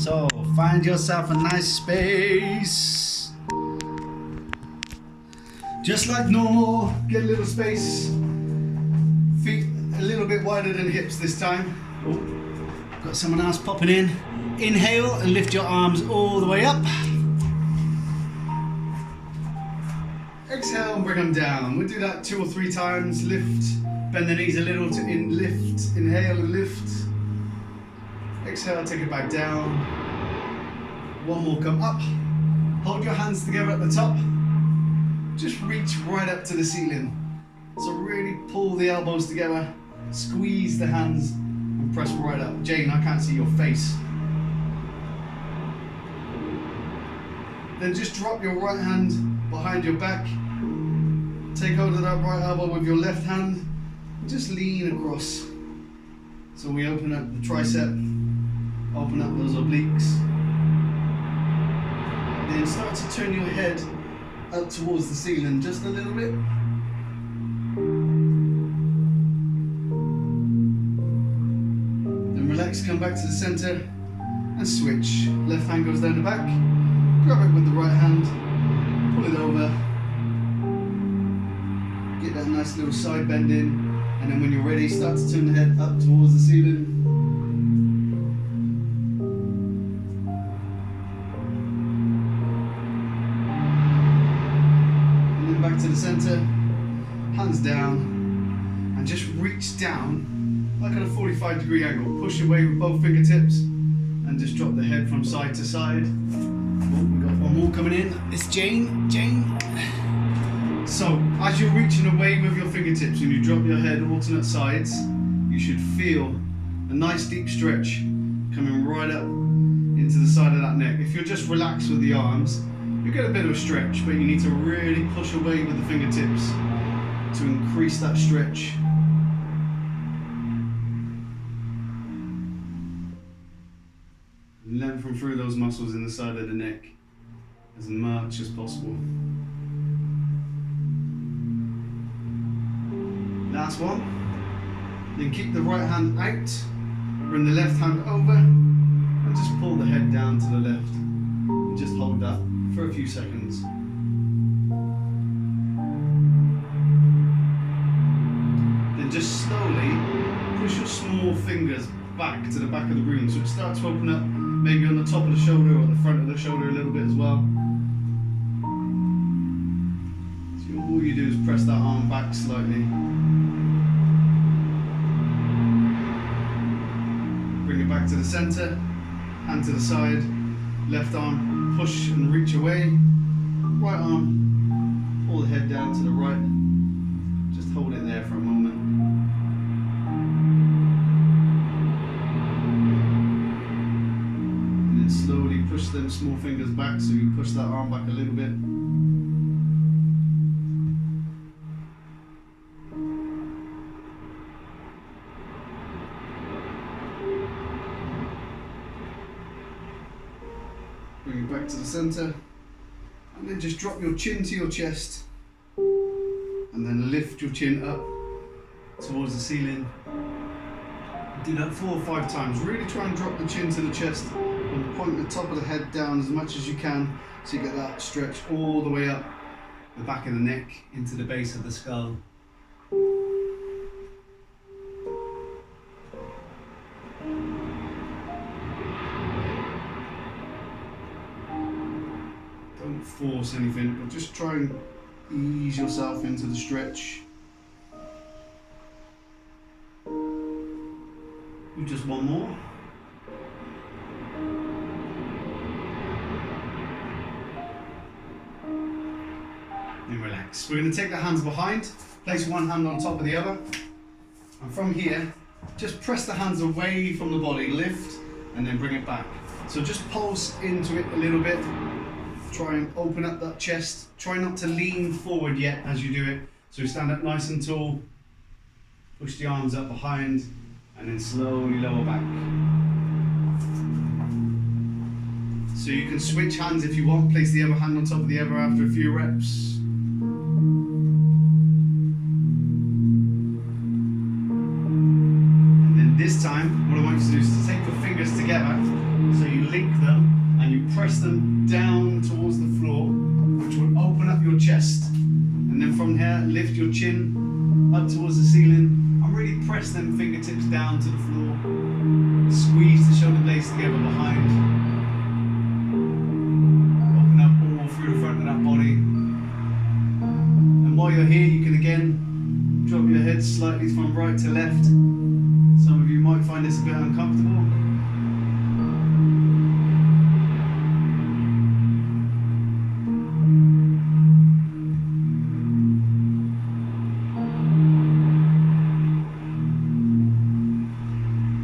So find yourself a nice space. Just like normal, get a little space. Feet a little bit wider than hips this time. Oh, got someone else popping in. Inhale and lift your arms all the way up. Exhale and bring them down. We'll do that 2 or 3 times. Lift, bend the knees a little to lift, inhale and lift. Exhale, take it back down. One more, come up. Hold your hands together at the top. Just reach right up to the ceiling. So really pull the elbows together, squeeze the hands and press right up. Jane, I can't see your face. Then just drop your right hand behind your back. Take hold of that right elbow with your left hand. Just lean across. So we open up the tricep, open up those obliques. Then start to turn your head up towards the ceiling just a little bit. Then relax, come back to the center and switch. Left hand goes down the back, grab it with the right hand, pull it over. Get that nice little side bend in, and then when you're ready, start to turn the head up towards the ceiling. And then back to the center, hands down, and just reach down like at a 45-degree angle. Push away with both fingertips, and just drop the head from side to side. Oh, we got one more coming in. It's Jane. So, as you're reaching away with your fingertips and you drop your head alternate sides, you should feel a nice deep stretch coming right up into the side of that neck. If you're just relaxed with the arms, you get a bit of a stretch, but you need to really push away with the fingertips to increase that stretch. Lengthen through those muscles in the side of the neck as much as possible. Last one. Then keep the right hand out, bring the left hand over, and just pull the head down to the left. And just hold that for a few seconds. Then just slowly push your small fingers back to the back of the room so it starts to open up, maybe on the top of the shoulder or the front of the shoulder a little bit as well. So all you do is press that arm back slightly. Bring it back to the center, hand to the side, left arm, push and reach away, right arm, pull the head down to the right, just hold it there for a moment. And then slowly push them small fingers back so you push that arm back a little bit. Bring it back to the center, and then just drop your chin to your chest, and then lift your chin up towards the ceiling. Do that 4 or 5 times. Really try and drop the chin to the chest and point the top of the head down as much as you can so you get that stretch all the way up the back of the neck into the base of the skull. Don't force anything, but just try and ease yourself into the stretch. Do just one more. And relax. We're going to take the hands behind, place one hand on top of the other, and from here, just press the hands away from the body, lift, and then bring it back. So just pulse into it a little bit. Try and open up that chest. Try not to lean forward yet as you do it. So you stand up nice and tall, push the arms up behind, and then slowly lower back. So you can switch hands if you want, place the other hand on top of the other after a few reps. And then this time, what I want you to do is to take your fingers together So you link them and you press them down towards the floor, which will open up your chest. And then from here, lift your chin up towards the ceiling and really press them fingertips down to the floor. Squeeze the shoulder blades together behind. Open up all through the front of that body. And while you're here, you can again drop your head slightly from right to left. Some of you might find this a bit uncomfortable.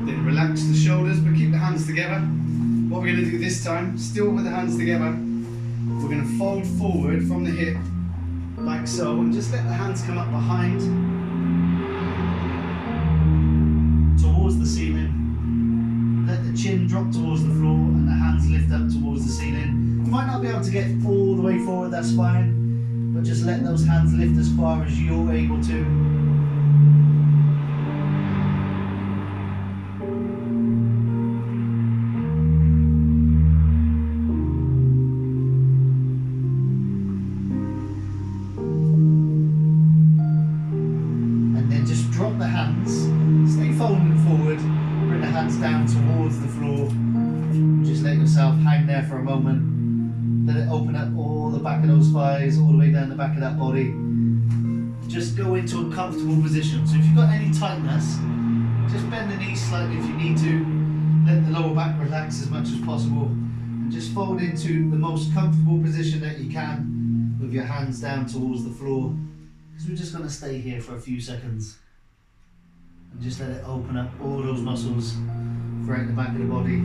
Then relax the shoulders, but keep the hands together. What we're going to do this time, still with the hands together, we're going to fold forward from the hip, like so, and just let the hands come up behind, towards the ceiling. Let the chin drop towards the floor and the hands lift up towards the ceiling. You might not be able to get all the way forward that spine, but just let those hands lift as far as you're able to. Down towards the floor. Just let yourself hang there for a moment. Let it open up all the back of those thighs, all the way down the back of that body. Just go into a comfortable position. So if you've got any tightness, just bend the knees slightly if you need to. Let the lower back relax as much as possible. And just fold into the most comfortable position that you can with your hands down towards the floor. Because we're just going to stay here for a few seconds. And just let it open up all those muscles throughout the back of the body.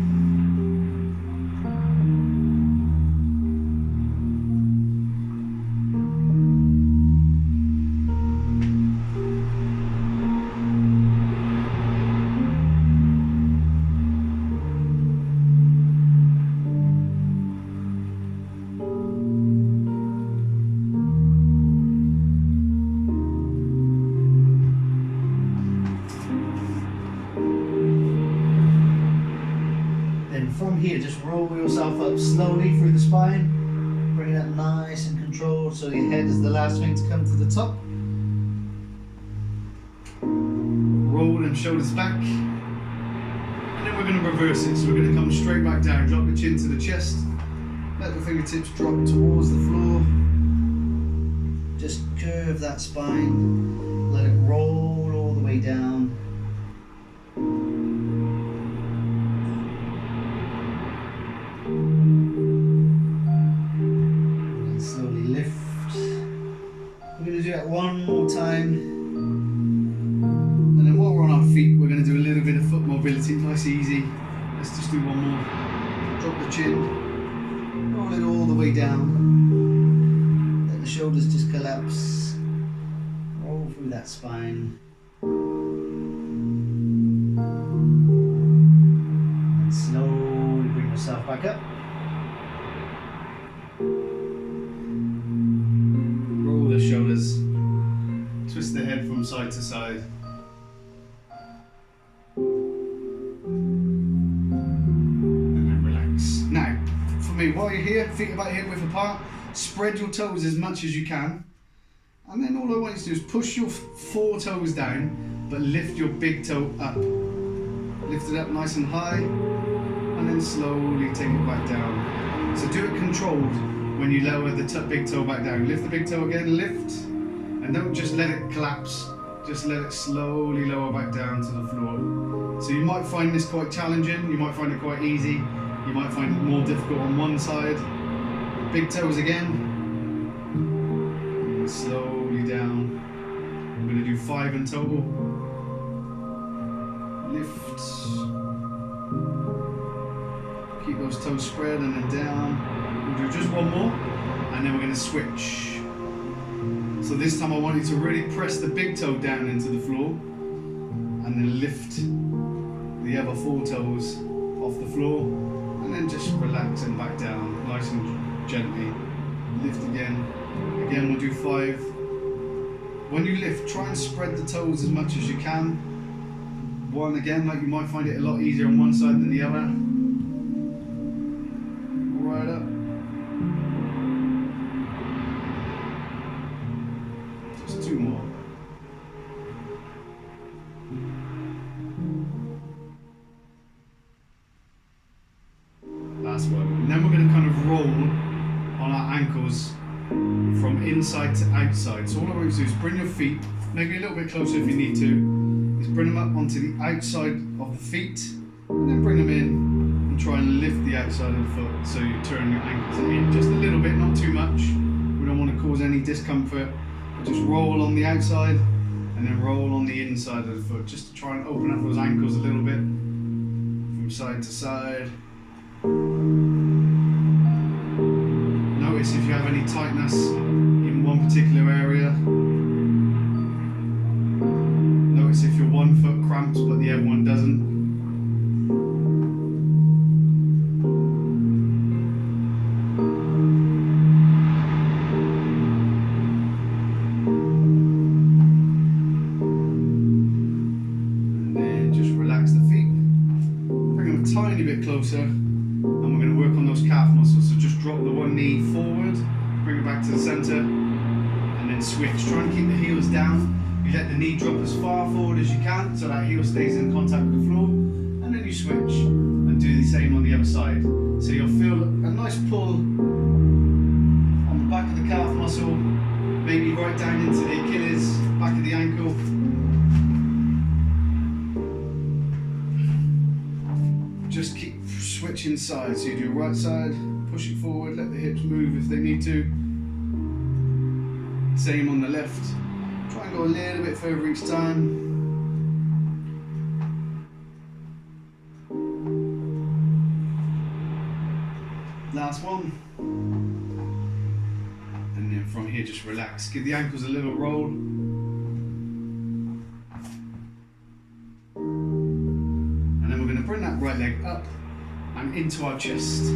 From here, just roll yourself up slowly through the spine. Bring it up nice and controlled so your head is the last thing to come to the top. Roll them shoulders back. And then we're going to reverse it. So we're going to come straight back down. Drop the chin to the chest. Let the fingertips drop towards the floor. Just curve that spine. Let it roll all the way down. One more time, and then while we're on our feet, we're going to do a little bit of foot mobility, nice easy. Let's just do one more. Drop the chin, roll it all the way down, let the shoulders just collapse, roll through that spine, and slowly bring yourself back up. Roll the shoulders. Twist the head from side to side. And then relax. Now, for me, while you're here, feet about hip width apart, spread your toes as much as you can. And then all I want you to do is push your 4 toes down, but lift your big toe up. Lift it up nice and high, and then slowly take it back down. So do it controlled when you lower the big toe back down. Lift the big toe again, lift. And don't just let it collapse, just let it slowly lower back down to the floor. So you might find this quite challenging, you might find it quite easy, you might find it more difficult on one side. Big toes again, and slowly down. I'm going to do 5 in total. Lift. Keep those toes spread and then down. We'll do just one more, and then we're going to switch. So this time I want you to really press the big toe down into the floor and then lift the other 4 toes off the floor and then just relax and back down nice and gently. Lift again. Again we'll do 5. When you lift, try and spread the toes as much as you can. One again, like you might find it a lot easier on one side than the other. right up. Just 2 more. Last one. And then we're going to kind of roll on our ankles from inside to outside. So all I want you to do is bring your feet, maybe a little bit closer if you need to, is bring them up onto the outside of the feet, and then bring them in and try and lift the outside of the foot. So you turn your ankles in just a little bit, not too much. We don't want to cause any discomfort. Just roll on the outside and then roll on the inside of the foot, just to try and open up those ankles a little bit from side to side. Notice if you have any tightness in one particular area. Notice if your one foot cramps but the other one doesn't. And then just relax the feet. Bring them a tiny bit closer. And we're going to work on those calf muscles. So just drop the one knee forward, bring it back to the center, and then switch. Try and keep the heels down. You let the knee drop as far forward as you can so that heel stays in contact with the floor, and then you switch and do the same on the other side. So you'll feel a nice pull on the back of the calf muscle, maybe right down into the Achilles, back of the ankle. Just keep switching sides. So you do right side, push it forward, let the hips move if they need to. Same on the left. Try and go a little bit further each time. Last one. And then from here just relax. Give the ankles a little roll. Bring that right leg up and into our chest.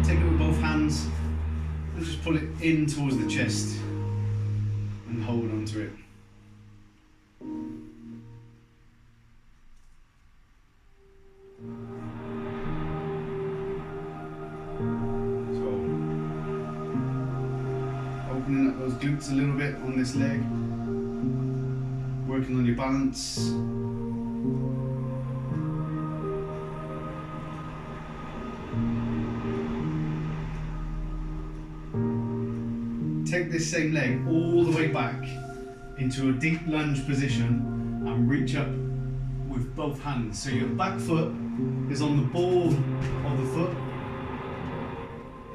Take it with both hands and just pull it in towards the chest and hold on to it. So, opening up those glutes a little bit on this leg, working on your balance. Take this same leg all the way back into a deep lunge position and reach up with both hands. So your back foot is on the ball of the foot.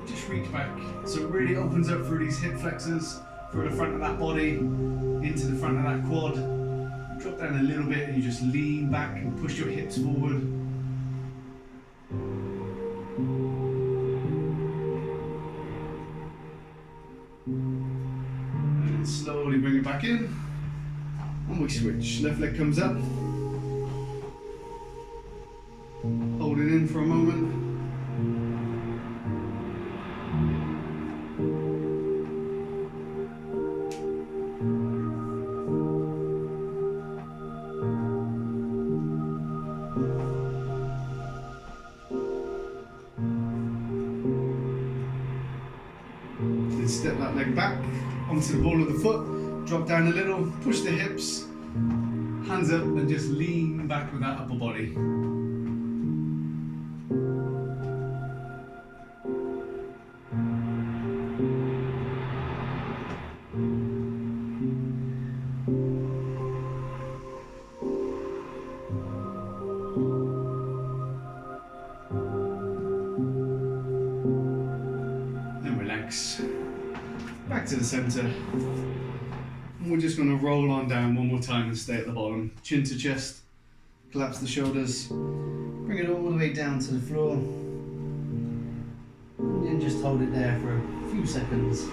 Just reach back. So it really opens up through these hip flexors, through the front of that body, into the front of that quad. Drop down a little bit and you just lean back and push your hips forward. Slowly bring it back in, and we switch. Left leg comes up. Hold it in for a moment. Then step that leg back onto the ball of the foot, drop down a little, push the hips, hands up and just lean back with that upper body. Then relax. Back to the centre. And we're just going to roll on down one more time and stay at the bottom. Chin to chest, collapse the shoulders, bring it all the way down to the floor, and just hold it there for a few seconds.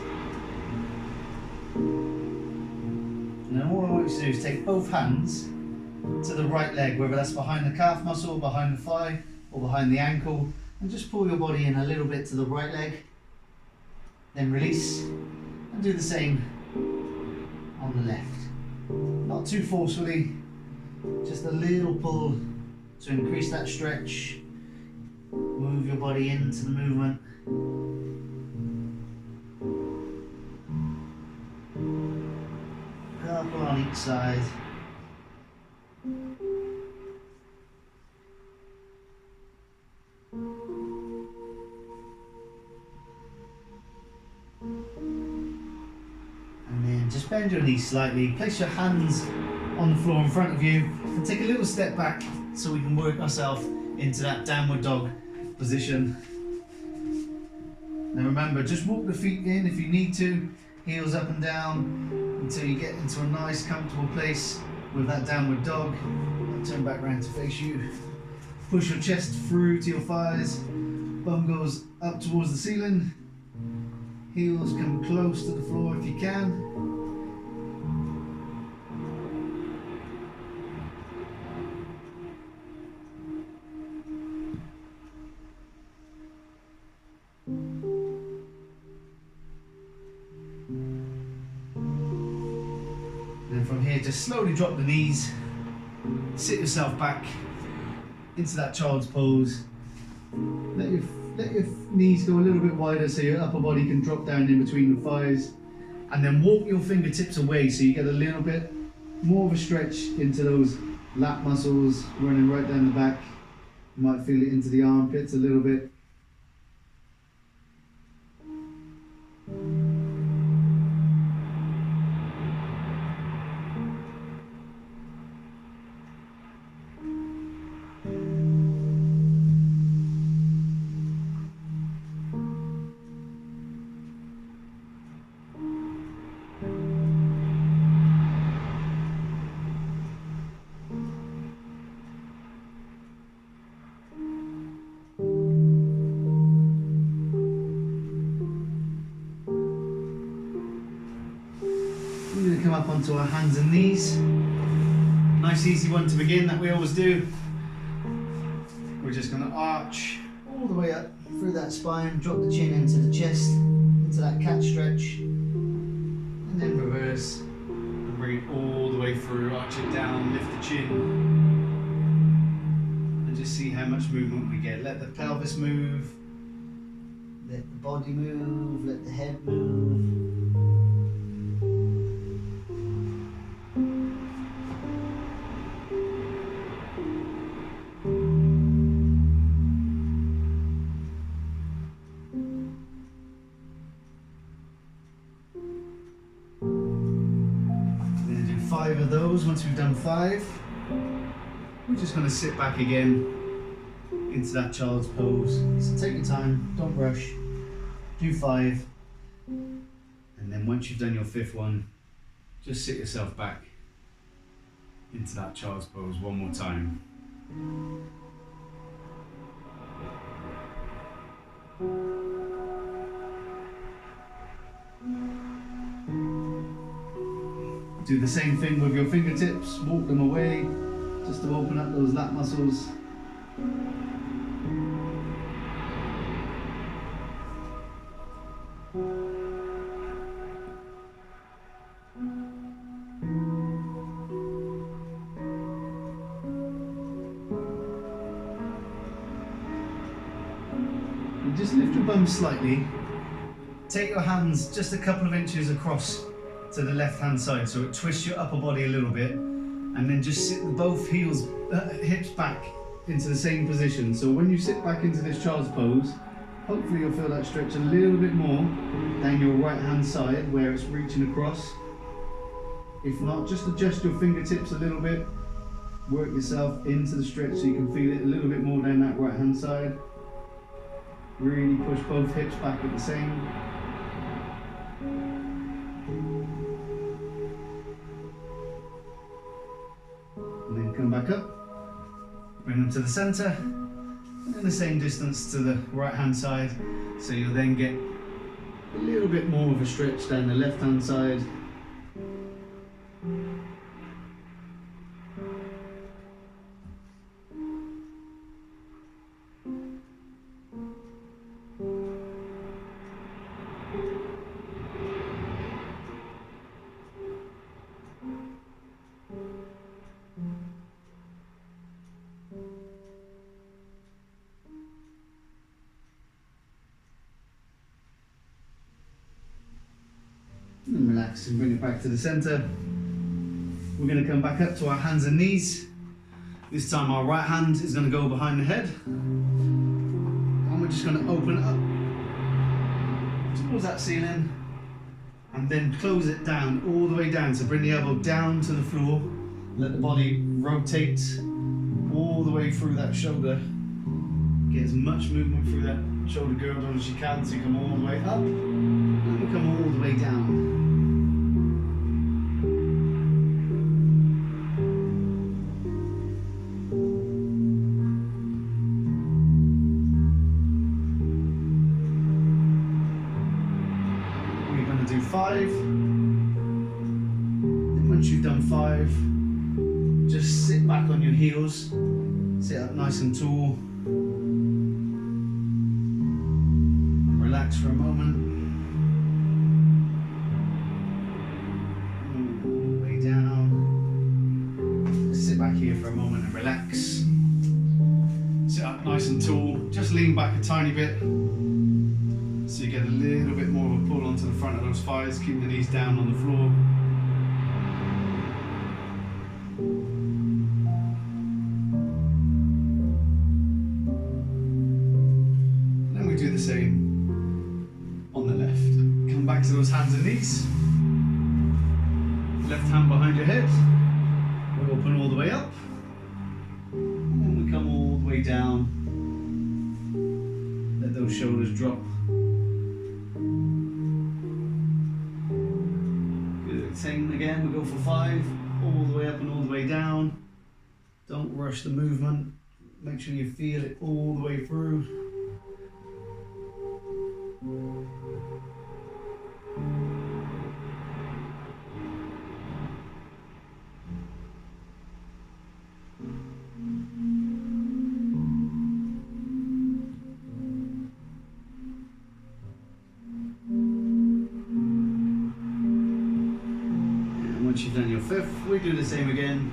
And then all I want you to do is take both hands to the right leg, whether that's behind the calf muscle, behind the thigh, or behind the ankle, and just pull your body in a little bit to the right leg. Then release, and do the same on the left. Not too forcefully, just a little pull to increase that stretch. Move your body into the movement. Couple on each side. And then just bend your knees slightly, place your hands on the floor in front of you and take a little step back so we can work ourselves into that downward dog position. Now remember, just walk the feet in if you need to, heels up and down until you get into a nice comfortable place with that downward dog. I'll turn back around to face you. Push your chest through to your thighs, bum goes up towards the ceiling, heels come close to the floor if you can. And from here, just slowly drop the knees, sit yourself back into that child's pose. Let your knees go a little bit wider so your upper body can drop down in between the thighs, and then walk your fingertips away so you get a little bit more of a stretch into those lat muscles running right down the back. You might feel it into the armpits a little bit. We're going to come up onto our hands and knees. Nice easy one to begin that we always do. We're just going to arch all the way up through that spine, drop the chin into the chest, into that cat stretch, and then reverse and bring it all the way through, arch it down, lift the chin, and just see how much movement we get. Let the pelvis move, let the body move, let the head move. Five of those. Once we've done 5, we're just going to sit back again into that child's pose. So take your time, don't rush, do 5, and then once you've done your 5th one, just sit yourself back into that child's pose one more time. Do the same thing with your fingertips, walk them away, just to open up those lat muscles. And just lift your bum slightly, take your hands just a couple of inches across to the left hand side so it twists your upper body a little bit, and then just sit both hips back into the same position. So when you sit back into this child's pose, hopefully you'll feel that stretch a little bit more down your right hand side where it's reaching across. If not, just adjust your fingertips a little bit, work yourself into the stretch so you can feel it a little bit more down that right hand side. Really push both hips back at the same. And then come back up, bring them to the centre, and the same distance to the right hand side, so you'll then get a little bit more of a stretch down the left hand side. relax and bring it back to the center. We're going to come back up to our hands and knees. This time our right hand is going to go behind the head. And we're just going to open it up towards that ceiling. And then close it down, all the way down. So bring the elbow down to the floor. Let the body rotate all the way through that shoulder. Get as much movement through that shoulder girdle as you can, so you come all the way up and we come all the way down. We're going to do 5. And once you've done 5, just sit back on your heels, sit up nice and tall. Relax for a moment. Way down. Just sit back here for a moment and relax. Sit up nice and tall. Just lean back a tiny bit so you get a little bit more of a pull onto the front of those thighs. Keep the knees down on the floor. And then we do the same on the left. Come back to those hands and knees. Left hand behind your head. We open all the way up. And then we come all the way down. Let those shoulders drop. Good. Same again, we go for 5. All the way up and all the way down. Don't rush the movement. Make sure you feel it all the way through. And once you've done your 5th, we do the same again.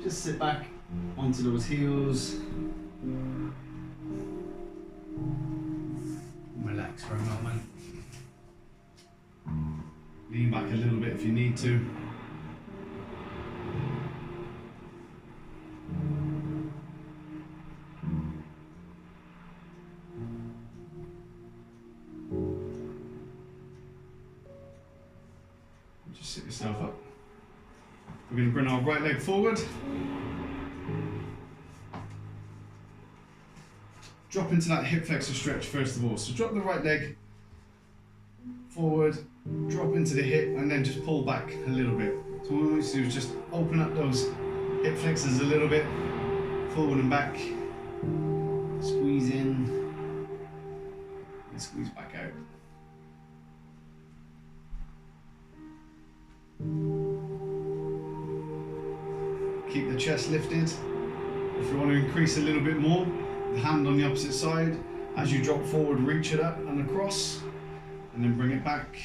Just sit back onto those heels. Relax for a moment. Lean back a little bit if you need to. Just sit yourself up. We're going to bring our right leg forward. Drop into that hip flexor stretch first of all. So drop the right leg forward, drop into the hip, and then just pull back a little bit. So what we want to do is just open up those hip flexors a little bit, forward and back. Squeeze in, and squeeze back out. Keep the chest lifted. If you want to increase a little bit more, the hand on the opposite side. As you drop forward, reach it up and across, and then bring it back.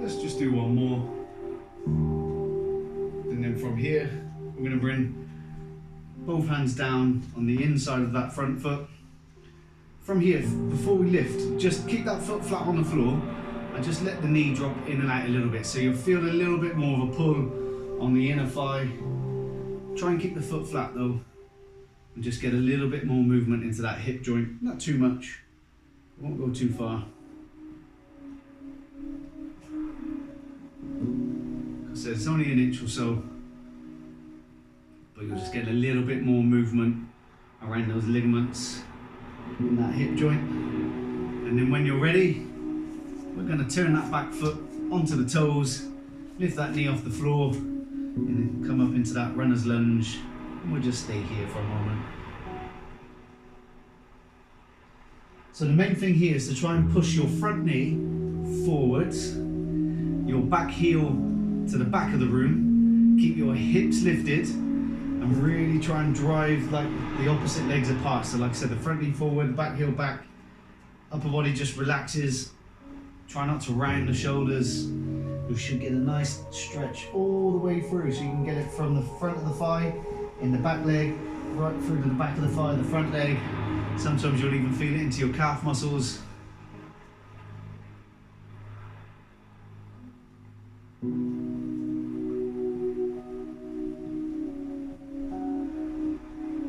Let's just do one more. And then from here, we're going to bring both hands down on the inside of that front foot. From here, before we lift, just keep that foot flat on the floor and just let the knee drop in and out a little bit. So you'll feel a little bit more of a pull on the inner thigh. Try and keep the foot flat though, and just get a little bit more movement into that hip joint. Not too much, won't go too far. So it's only an inch or so, but you'll just get a little bit more movement around those ligaments in that hip joint. And then when you're ready, we're going to turn that back foot onto the toes, lift that knee off the floor, and then come up into that runner's lunge, and we'll just stay here for a moment. So the main thing here is to try and push your front knee forwards, your back heel to the back of the room, keep your hips lifted, and really try and drive like the opposite legs apart. So like I said, the front knee forward, back heel back, upper body just relaxes. Try not to round the shoulders. You should get a nice stretch all the way through, so you can get it from the front of the thigh in the back leg, right through to the back of the thigh, the front leg. Sometimes you'll even feel it into your calf muscles.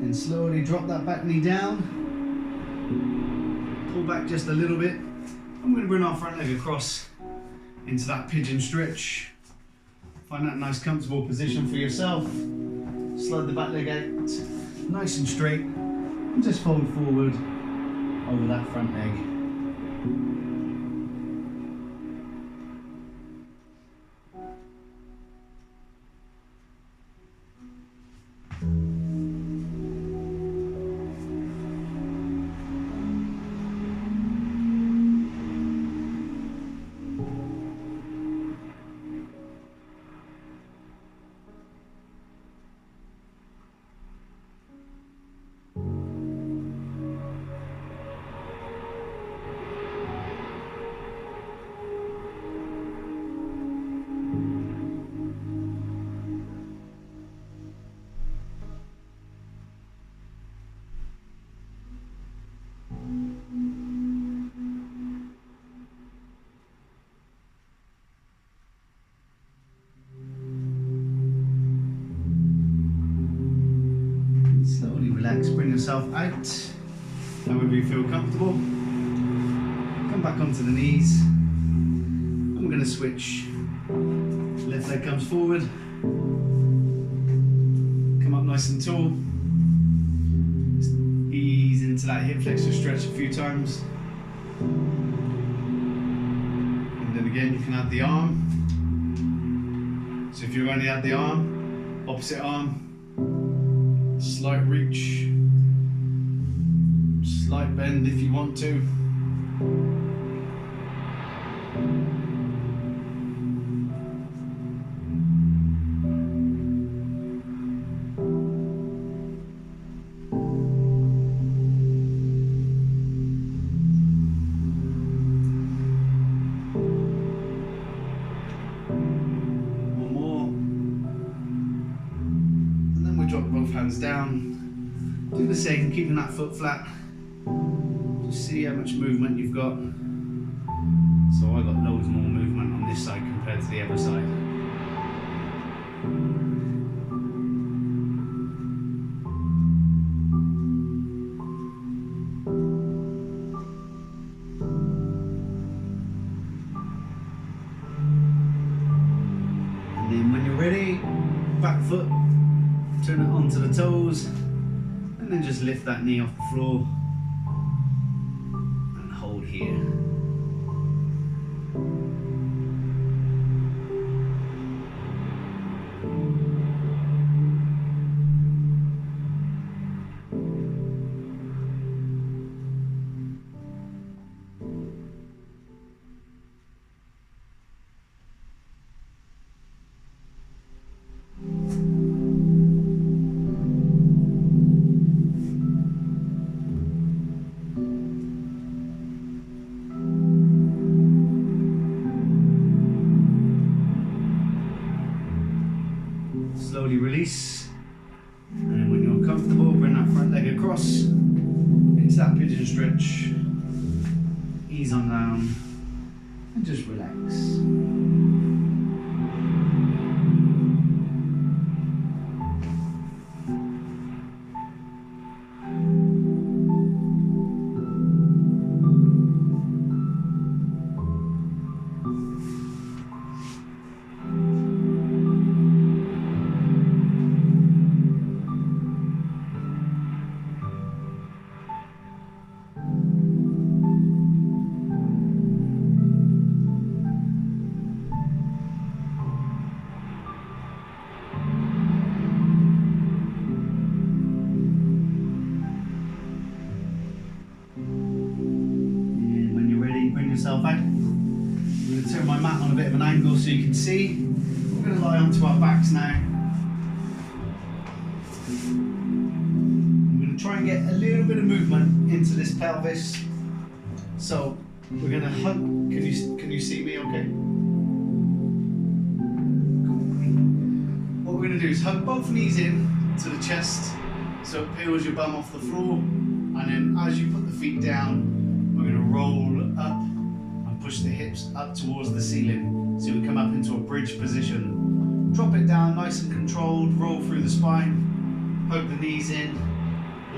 And slowly drop that back knee down. Pull back just a little bit. I'm going to bring our front leg across into that pigeon stretch. Find that nice comfortable position for yourself. Slide the back leg out nice and straight and just fold forward over that front leg. Slowly relax, bring yourself out, however you feel comfortable. Come back onto the knees. I'm going to switch. Left leg comes forward. Come up nice and tall. Just ease into that hip flexor stretch a few times. And then again you can add the arm. So if you only add the arm, opposite arm, slight reach, slight bend if you want to. One more. And then we drop both hands down. Do the same, keeping that foot flat. Just see how much movement you've got. So I got loads more movement on this side compared to the other side. And then when you're ready, back foot, turn it onto the toes, and then just lift that knee off the floor and hold here. Slowly release, and then when you're comfortable, bring that front leg across into that pigeon stretch. Ease on down and just relax. Yourself out. I'm going to turn my mat on a bit of an angle so you can see. We're going to lie onto our backs now. I'm going to try and get a little bit of movement into this pelvis. So we're going to hug. Can you see me okay? What we're going to do is hug both knees in to the chest, so it peels your bum off the floor. And then as you put the feet down, we're going to roll up and push the hips up towards the ceiling. So we come up into a bridge position. Drop it down nice and controlled, roll through the spine, poke the knees in,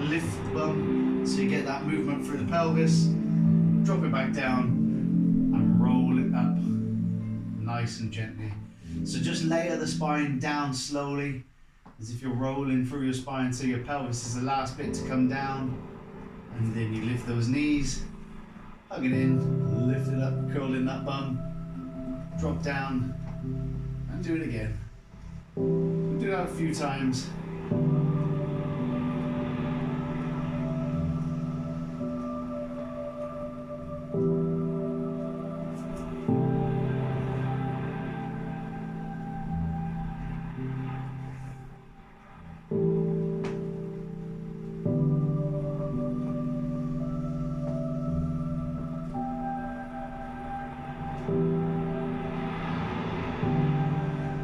lift the bum so you get that movement through the pelvis. Drop it back down and roll it up nice and gently. So just layer the spine down slowly, as if you're rolling through your spine, so your pelvis is the last bit to come down. And then you lift those knees, hug it in, lift it up, curl in that bum, drop down, and do it again. We'll do that a few times.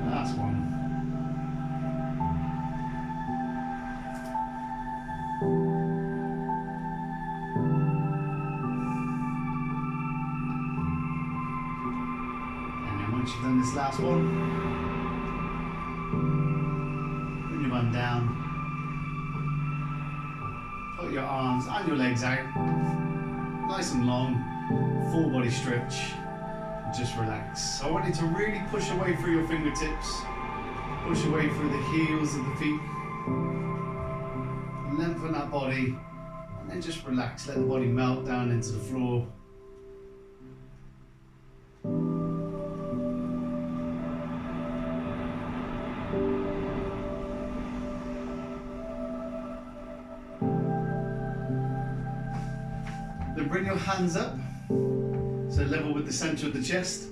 Last one. And then once you've done this last one, bring your bum down, put your arms and your legs out, nice and long, full body stretch. Just relax. So I want you to really push away through your fingertips, push away through the heels of the feet, lengthen that body, and then just relax. Let the body melt down into the floor. Then bring your hands up, so level with the center of the chest.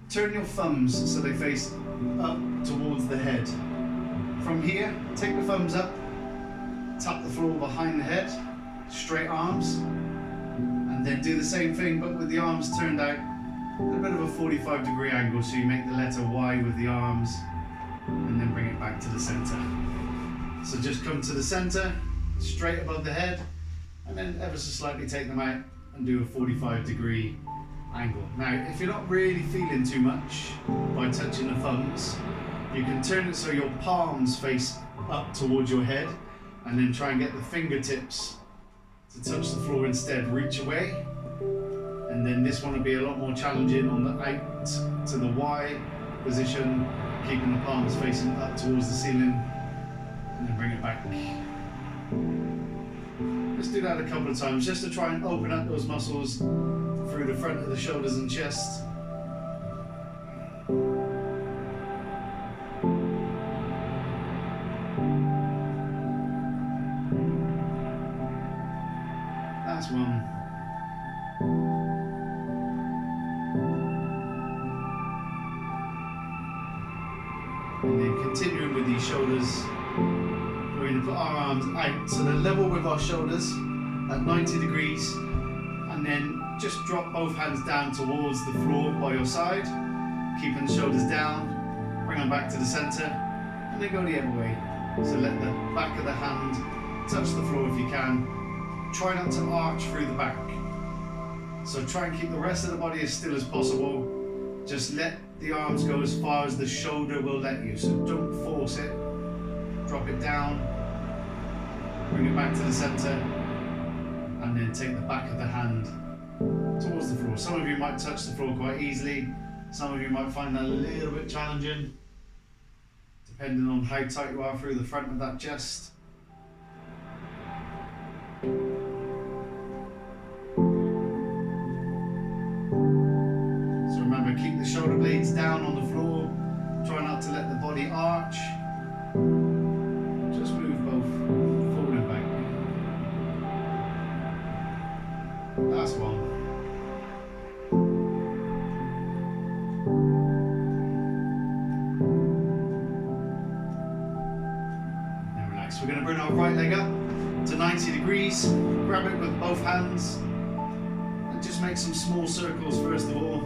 Turn your thumbs so they face up towards the head. From here, take the thumbs up, tap the floor behind the head, straight arms, and then do the same thing but with the arms turned out at a bit of a 45-degree angle, so you make the letter Y with the arms, and then bring it back to the center. So just come to the center, straight above the head, and then ever so slightly take them out and do a 45-degree angle. Now, if you're not really feeling too much by touching the thumbs, you can turn it so your palms face up towards your head, and then try and get the fingertips to touch the floor instead. Reach away, and then this one will be a lot more challenging on the out to the Y position, keeping the palms facing up towards the ceiling, and then bring it back. Let's do that a couple of times just to try and open up those muscles through the front of the shoulders and chest. Last one. And then continuing with these shoulders, we're going to put our arms out so they're level with our shoulders at 90 degrees, and then just drop both hands down towards the floor by your side, keeping the shoulders down, bring them back to the center, and then go the other way. So let the back of the hand touch the floor if you can. Try not to arch through the back. So try and keep the rest of the body as still as possible. Just let the arms go as far as the shoulder will let you. So don't force it. Drop it down, bring it back to the center, and then take the back of the hand towards the floor. Some of you might touch the floor quite easily. Some of you might find that a little bit challenging, depending on how tight you are through the front of that chest. So remember, keep the shoulder blades down on the floor. Try not to let the body arch. Just move both forward and back. Last one. And relax. We're going to bring our right leg up to 90 degrees. Grab it with both hands and just make some small circles first of all.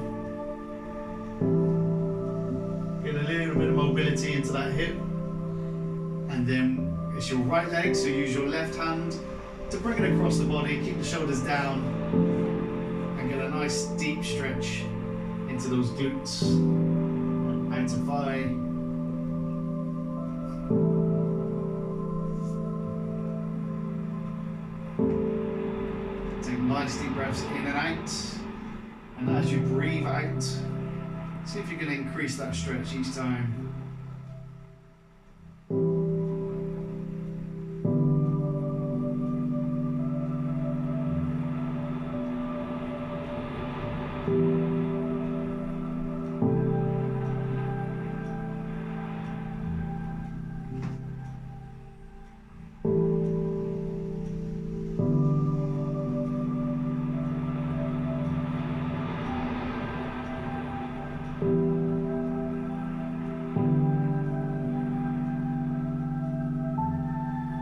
Get a little bit of mobility into that hip. And And then it's your right leg, so use your left hand to bring it across the body, keep the shoulders down, and get a nice deep stretch into those glutes. Out to 5. Take nice deep breaths in and out. And as you breathe out, see if you can increase that stretch each time.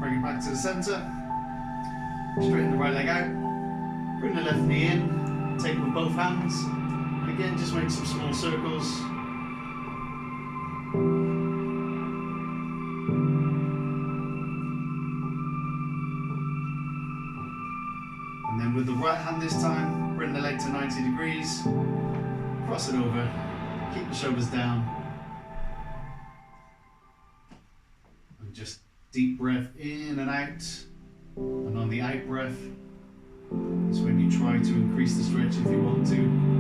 Bring it back to the centre. Straighten the right leg out. Bring the left knee in. Take with both hands. Again, just make some small circles. And then with the right hand this time, bring the leg to 90 degrees. Cross it over. Keep the shoulders down. And just deep breath in and out. And on the out breath, it's when you try to increase the stretch if you want to.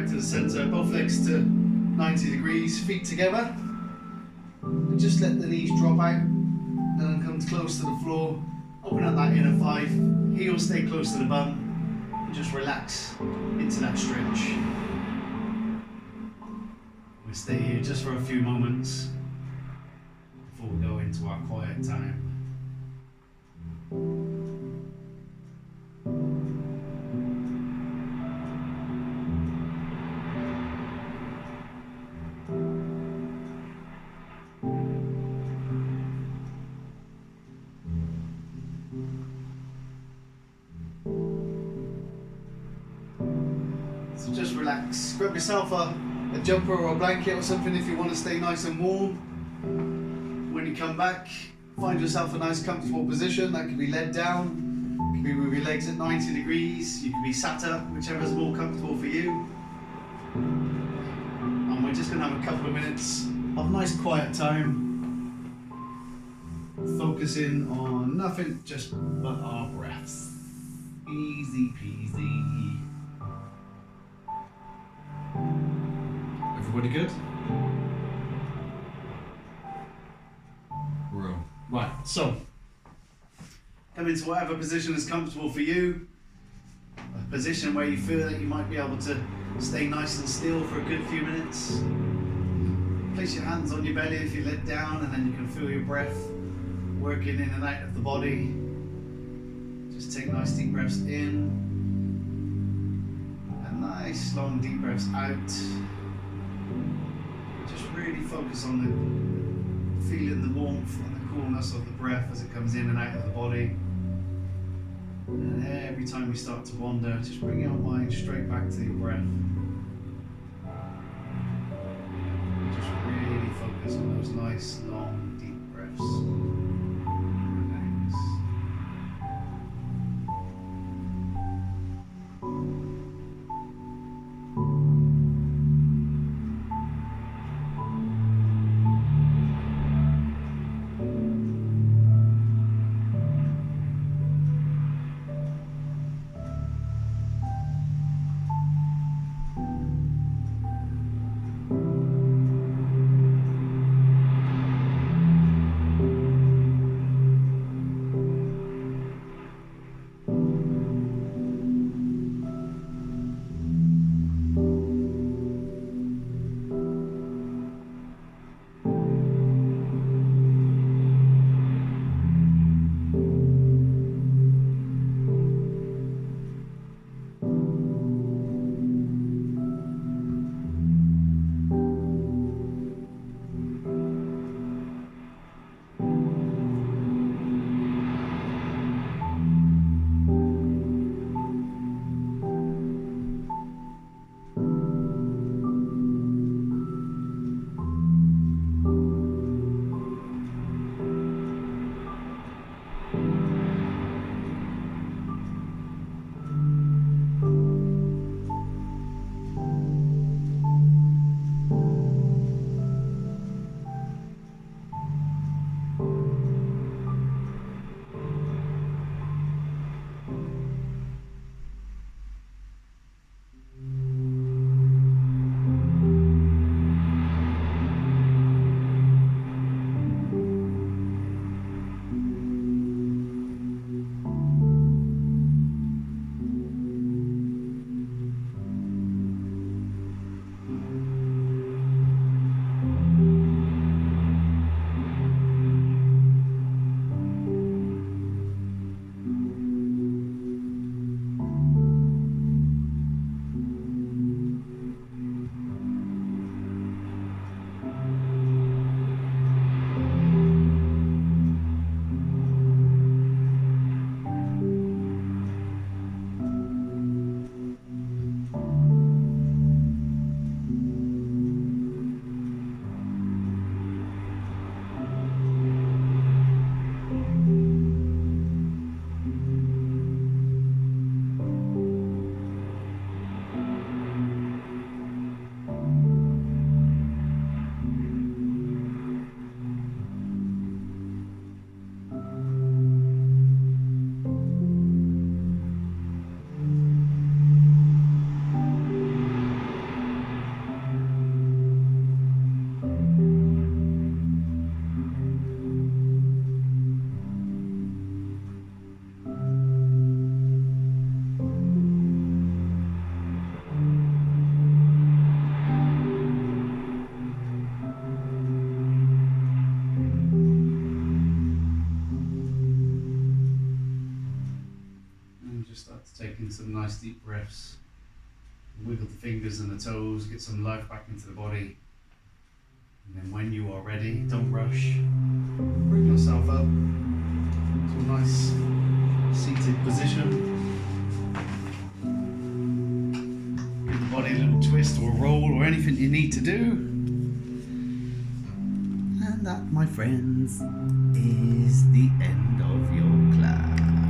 To the centre, both legs to 90 degrees, feet together, and just let the knees drop out, then come close to the floor, open up that inner 5, heels stay close to the bum, and just relax into that stretch. We'll stay here just for a few moments before we go into our quiet time. So just relax. Grab yourself a jumper or a blanket or something if you want to stay nice and warm. When you come back, find yourself a nice comfortable position. That could be led down, it could be with your legs at 90 degrees, you could be sat up, whichever is more comfortable for you. And we're just going to have a couple of minutes of nice quiet time, focusing on nothing just but our breaths. Easy peasy. Everybody good? Right, so come into whatever position is comfortable for you. A position where you feel that you might be able to stay nice and still for a good few minutes. Place your hands on your belly if you're let down, and then you can feel your breath working in and out of the body. Just take nice deep breaths in and nice long deep breaths out. Just really focus on the feeling the warmth and the coolness of the breath as it comes in and out of the body. And every time you start to wander, just bring your mind straight back to your breath. Just really focus on those nice long deep breaths. taking some nice deep breaths. Wiggle the fingers and the toes, get some life back into the body. And then when you are ready, don't rush. Bring yourself up to a nice seated position. Give the body a little twist or a roll or anything you need to do. And that, my friends, is the end of your class.